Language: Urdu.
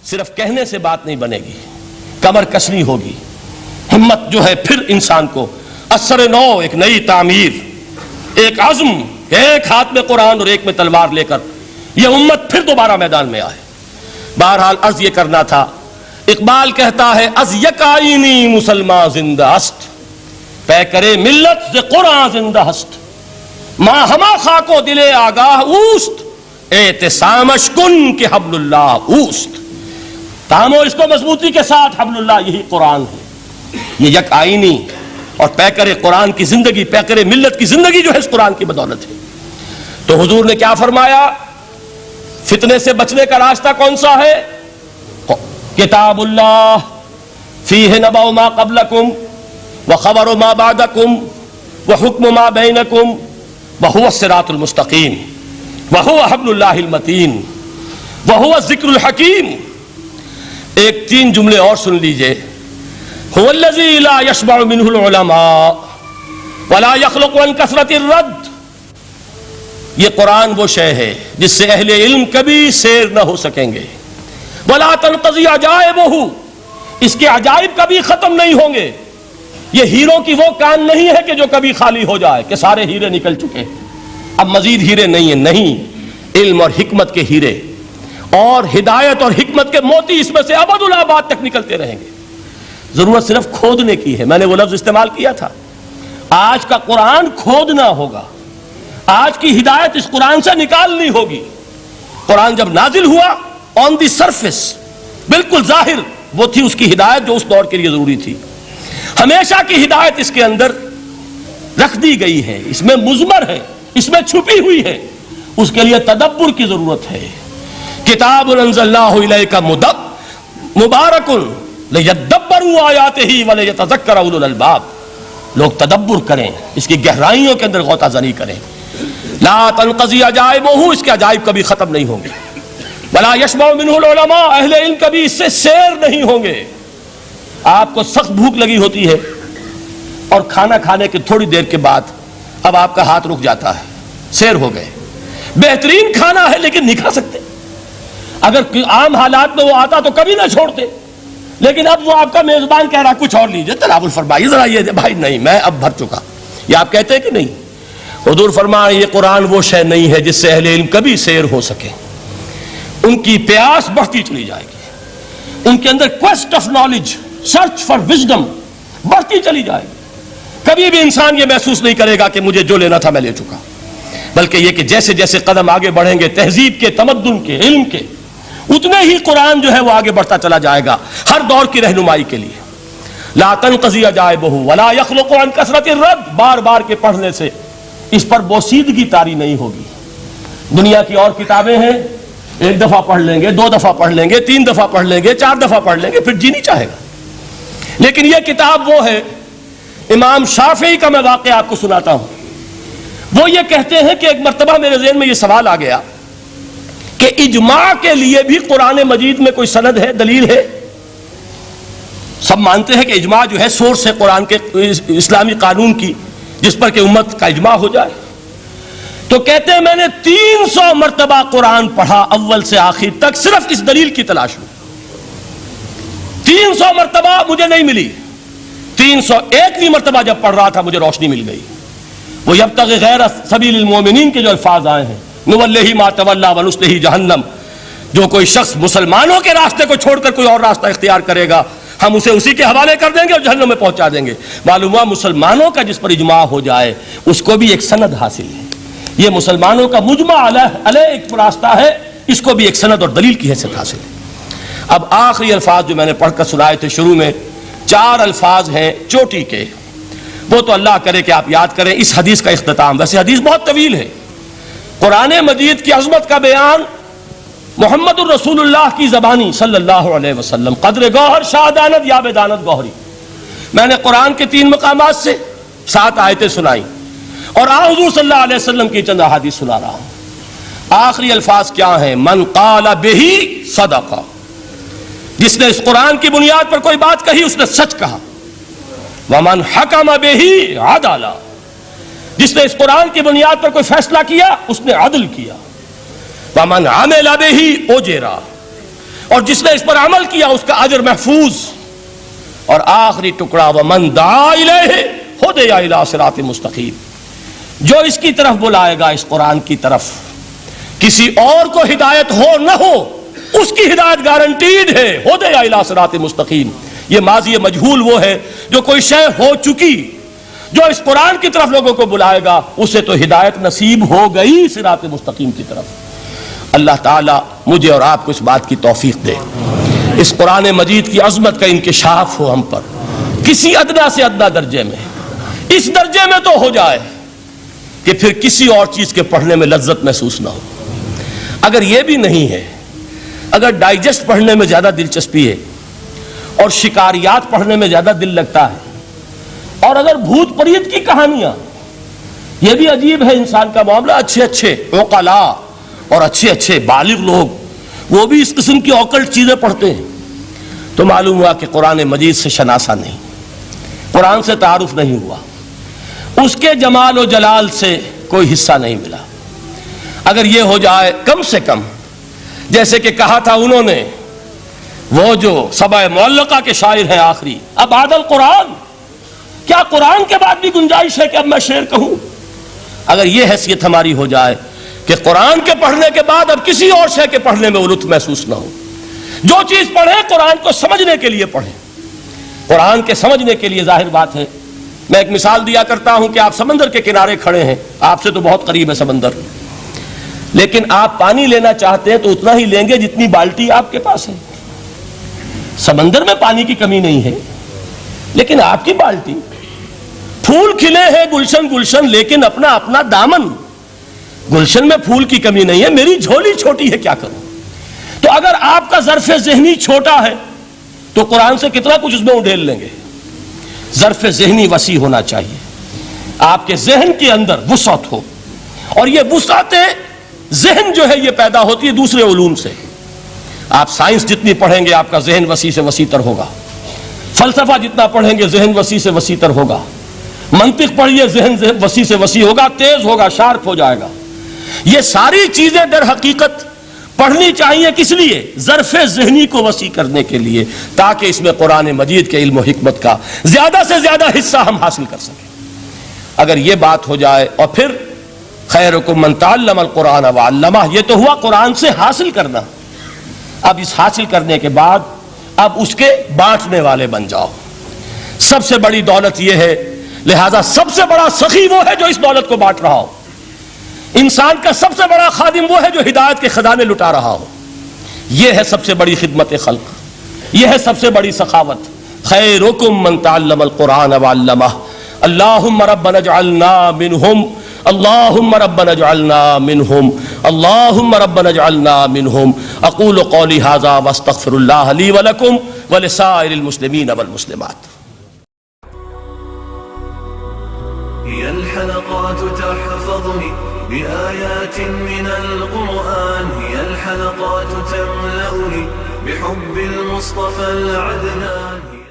صرف کہنے سے بات نہیں بنے گی، کمر کسنی ہوگی، ہمت جو ہے پھر انسان کو اثر نو، ایک نئی تعمیر، ایک عزم، ایک ہاتھ میں قرآن اور ایک میں تلوار لے کر یہ امت پھر دوبارہ میدان میں آئے۔ بہرحال عرض یہ کرنا تھا، اقبال کہتا ہے از یک آئینی مسلمان زندہ است، پے کرے ملت ز قرآن زندہ است، ماں ہما خاک و دل آگاہ اوست، اعتصامش کن کہ حبل اللہ اوست۔ تامو اس کو مضبوطی کے ساتھ، حبل اللہ یہی قرآن ہے، یہ یک آئینی اور پیکر قرآن کی زندگی، پیکر ملت کی زندگی جو ہے اس قرآن کی بدولت ہے۔ تو حضور نے کیا فرمایا؟ فتنے سے بچنے کا راستہ کون سا ہے؟ کتاب اللہ فیہ نبأ ما قبلکم وخبر ما بعدکم وحکم ما بینکم وہو الصراط المستقیم وہو حبل اللہ المتین وہو الذکر الحکیم۔ ایک 3 جملے اور سن لیجئے۔ هو الذی لا یشبع منہ العلماء ولا یخلق عن کثرت الرد۔ یہ قرآن وہ شے ہے جس سے اہل علم کبھی سیر نہ ہو سکیں گے۔ ولا تنقضی عجائبہ، اس کے عجائب کبھی ختم نہیں ہوں گے۔ یہ ہیروں کی وہ کان نہیں ہے کہ جو کبھی خالی ہو جائے کہ سارے ہیرے نکل چکے اب مزید ہیرے نہیں ہیں، نہیں، علم اور حکمت کے ہیرے اور ہدایت اور حکمت کے موتی اس میں سے ابد الآباد تک نکلتے رہیں گے۔ ضرورت صرف کھودنے کی ہے۔ میں نے وہ لفظ استعمال کیا تھا، آج کا قرآن کھودنا ہوگا، آج کی ہدایت اس قرآن سے نکالنی ہوگی۔ قرآن جب نازل ہوا آن دی سرفیس، بالکل ظاہر وہ تھی اس کی ہدایت جو اس دور کے لیے ضروری تھی۔ ہمیشہ کی ہدایت اس کے اندر رکھ دی گئی ہے، اس میں مضمر ہے، اس میں چھپی ہوئی ہے، اس کے لیے تدبر کی ضرورت ہے۔ کتاب انزلناہ الیک مبارک لیدبروا آیاتہ ولیتذکر اولو الالباب۔ لوگ تدبر کریں، اس کی گہرائیوں کے اندر غوطہ زنی کریں۔ لا تنقضی عجائبہ، اس کے عجائب کبھی ختم نہیں ہوں گے۔ ولا یشبع منہ العلماء، اہل علم کبھی اس سے سیر نہیں ہوں گے۔ آپ کو سخت بھوک لگی ہوتی ہے اور کھانا کھانے کے تھوڑی دیر کے بعد اب آپ کا ہاتھ رک جاتا ہے، سیر ہو گئے، بہترین کھانا ہے لیکن نہیں کھا سکتے۔ اگر عام حالات میں وہ آتا تو کبھی نہ چھوڑتے، لیکن اب وہ آپ کا میزبان کہہ رہا کچھ اور لیجئے، تناول فرمائیے ذرا، یہ بھائی نہیں میں اب بھر چکا، یہ آپ کہتے ہیں کہ نہیں؟ حضور فرمایا یہ قرآن وہ شے نہیں ہے جس سے اہل علم کبھی سیر ہو سکے۔ ان کی پیاس بڑھتی چلی جائے گی، ان کے اندر quest of knowledge, search for wisdom بڑھتی چلی جائے گی۔ کبھی بھی انسان یہ محسوس نہیں کرے گا کہ مجھے جو لینا تھا میں لے چکا، بلکہ یہ کہ جیسے جیسے قدم آگے بڑھیں گے تہذیب کے، تمدن کے، علم کے، اتنے ہی قرآن جو ہے وہ آگے بڑھتا چلا جائے گا ہر دور کی رہنمائی کے لیے۔ لا تنقضی عجائبہ ولا یخلق عن کثرت الرد، بار بار کے پڑھنے سے اس پر بوسیدگی طاری نہیں ہوگی۔ دنیا کی اور کتابیں ہیں، 1 دفعہ پڑھ لیں گے، 2 دفعہ پڑھ لیں گے، 3 دفعہ پڑھ لیں گے، 4 دفعہ پڑھ لیں گے، پھر جی نہیں چاہے گا۔ لیکن یہ کتاب وہ ہے، امام شافعی کا میں واقعہ آپ کو سناتا ہوں۔ وہ یہ کہتے ہیں کہ ایک مرتبہ میرے ذہن میں یہ سوال آ گیا کہ اجماع کے لیے بھی قرآن مجید میں کوئی سند ہے، دلیل ہے؟ سب مانتے ہیں کہ اجماع جو ہے سورس ہے قرآن کے، اسلامی قانون کی، جس پر کہ امت کا اجماع ہو جائے۔ تو کہتے ہیں میں نے 300 مرتبہ قرآن پڑھا اول سے آخر تک، صرف اس دلیل کی تلاش میں۔ 300 مرتبہ مجھے نہیں ملی، 301ویں مرتبہ جب پڑھ رہا تھا مجھے روشنی مل گئی۔ وہ یبتغی غیر سبیل المومنین کے جو الفاظ آئے ہیں، نولہ ما تولی ونصلہ جہنم، جو کوئی شخص مسلمانوں کے راستے کو چھوڑ کر کوئی اور راستہ اختیار کرے گا ہم اسے اسی کے حوالے کر دیں گے اور جہنم میں پہنچا دیں گے۔ معلوم ہوا مسلمانوں کا جس پر اجماع ہو جائے اس کو بھی ایک سند حاصل ہے۔ یہ مسلمانوں کا مجمع علیہ ایک راستہ ہے، اس کو بھی ایک سند اور دلیل کی حیثیت حاصل ہے۔ اب آخری الفاظ جو میں نے پڑھ کر سنائے تھے شروع میں، 4 الفاظ ہیں چوٹی کے، وہ تو اللہ کرے کہ آپ یاد کریں اس حدیث کا اختتام۔ ویسے حدیث بہت طویل ہے، قرآن مجید کی عظمت کا بیان محمد الرسول اللہ کی زبانی صلی اللہ علیہ وسلم، قدر گوہر شادانت یا بدانت گوہری۔ میں نے قرآن کے 3 مقامات سے 7 آیتیں سنائی اور حضور صلی اللہ علیہ وسلم کی چند احادیث سنا رہا ہوں۔ آخری الفاظ کیا ہیں؟ من قال بہ صدق، جس نے اس قرآن کی بنیاد پر کوئی بات کہی اس نے سچ کہا۔ ومن حکم بہ عدل، جس نے اس قرآن کی بنیاد پر کوئی فیصلہ کیا اس نے عدل کیا۔ ومن عمل بہ اجر، اور جس نے اس پر عمل کیا اس کا اجر محفوظ. اور آخری ٹکڑا ومن دعا الیہ ہدی الی صراط مستقیم، جو اس کی طرف بلائے گا، اس قرآن کی طرف، کسی اور کو ہدایت ہو نہ ہو اس کی ہدایت گارنٹیڈ ہے. ہدی الی صراط مستقیم، یہ ماضی مجہول وہ ہے جو کوئی شے ہو چکی، جو اس قرآن کی طرف لوگوں کو بلائے گا اسے تو ہدایت نصیب ہو گئی صراط مستقیم کی طرف. اللہ تعالیٰ مجھے اور آپ کو اس بات کی توفیق دے، اس قرآن مجید کی عظمت کا انکشاف ہو ہم پر کسی ادنا سے ادنا درجے میں، اس درجے میں تو ہو جائے کہ پھر کسی اور چیز کے پڑھنے میں لذت محسوس نہ ہو. اگر یہ بھی نہیں ہے، اگر ڈائجسٹ پڑھنے میں زیادہ دلچسپی ہے اور شکاریات پڑھنے میں زیادہ دل لگتا ہے، اور اگر بھوت پریت کی کہانیاں، یہ بھی عجیب ہے انسان کا معاملہ، اچھے اچھے عقلاء اور اچھے اچھے بالغ لوگ وہ بھی اس قسم کی اوکلٹ چیزیں پڑھتے ہیں، تو معلوم ہوا کہ قرآن مجید سے شناسہ نہیں، قرآن سے تعارف نہیں ہوا، اس کے جمال و جلال سے کوئی حصہ نہیں ملا. اگر یہ ہو جائے کم سے کم، جیسے کہ کہا تھا انہوں نے، وہ جو سبع معلقہ کے شاعر ہیں آخری، اب بعد القرآن، کیا قرآن کے بعد بھی گنجائش ہے کہ اب میں شعر کہوں؟ اگر یہ حیثیت ہماری ہو جائے کہ قرآن کے پڑھنے کے بعد اب کسی اور شے کے پڑھنے میں لطف محسوس نہ ہو، جو چیز پڑھیں قرآن کو سمجھنے کے لیے پڑھیں، قرآن کے سمجھنے کے لیے. ظاہر بات ہے، میں ایک مثال دیا کرتا ہوں کہ آپ سمندر کے کنارے کھڑے ہیں، آپ سے تو بہت قریب ہے سمندر، لیکن آپ پانی لینا چاہتے ہیں تو اتنا ہی لیں گے جتنی بالٹی آپ کے پاس ہے. سمندر میں پانی کی کمی نہیں ہے، لیکن آپ کی بالٹی، پھول کھلے ہیں گلشن گلشن لیکن اپنا اپنا دامن، گلشن میں پھول کی کمی نہیں ہے، میری جھولی چھوٹی ہے، کیا کروں؟ تو اگر آپ کا ظرف ذہنی چھوٹا ہے تو قرآن سے کتنا کچھ اس میں اڈھیل لیں گے. ظرف ذہنی وسیع ہونا چاہیے، آپ کے ذہن کے اندر وسعت ہو، اور یہ وسعت ذہن جو ہے یہ پیدا ہوتی ہے دوسرے علوم سے. آپ سائنس جتنی پڑھیں گے آپ کا ذہن وسیع سے وسیع تر ہوگا، فلسفہ جتنا پڑھیں گے ذہن وسیع سے وسیع تر ہوگا، منطق پڑھیے ذہن وسیع سے وسیع ہوگا، تیز ہوگا، شارپ ہو جائے گا. یہ ساری چیزیں در حقیقت پڑھنی چاہیے، کس لیے؟ ظرف ذہنی کو وسیع کرنے کے لیے، تاکہ اس میں قرآن مجید کے علم و حکمت کا زیادہ سے زیادہ حصہ ہم حاصل کر سکیں. اگر یہ بات ہو جائے، اور پھر خیرکم من تعلم القرآن وعلمہ، یہ تو ہوا قرآن سے حاصل کرنا. اب اس حاصل کرنے کے بعد اب اس کے بانٹنے والے بن جاؤ. سب سے بڑی دولت یہ ہے، لہذا سب سے بڑا سخی وہ ہے جو اس دولت کو بانٹ رہا ہو. انسان کا سب سے بڑا خادم وہ ہے جو ہدایت کے خزانے لٹا رہا ہو. یہ ہے سب سے بڑی خدمت خلق، یہ ہے سب سے بڑی سخاوت. خیرکم من تعلم القرآن وعلمہ. اللہم ربنا اجعلنا منہم، اللہم ربنا اجعلنا منہم، اللہم ربنا اجعلنا منہم. اقول قولی ھذا واستغفر اللہ لی ولکم ولسائر المسلمین والمسلمات. هي الحلقات تحفظني بآيات من القرآن، هي الحلقات تملأني بحب المصطفى العدنان.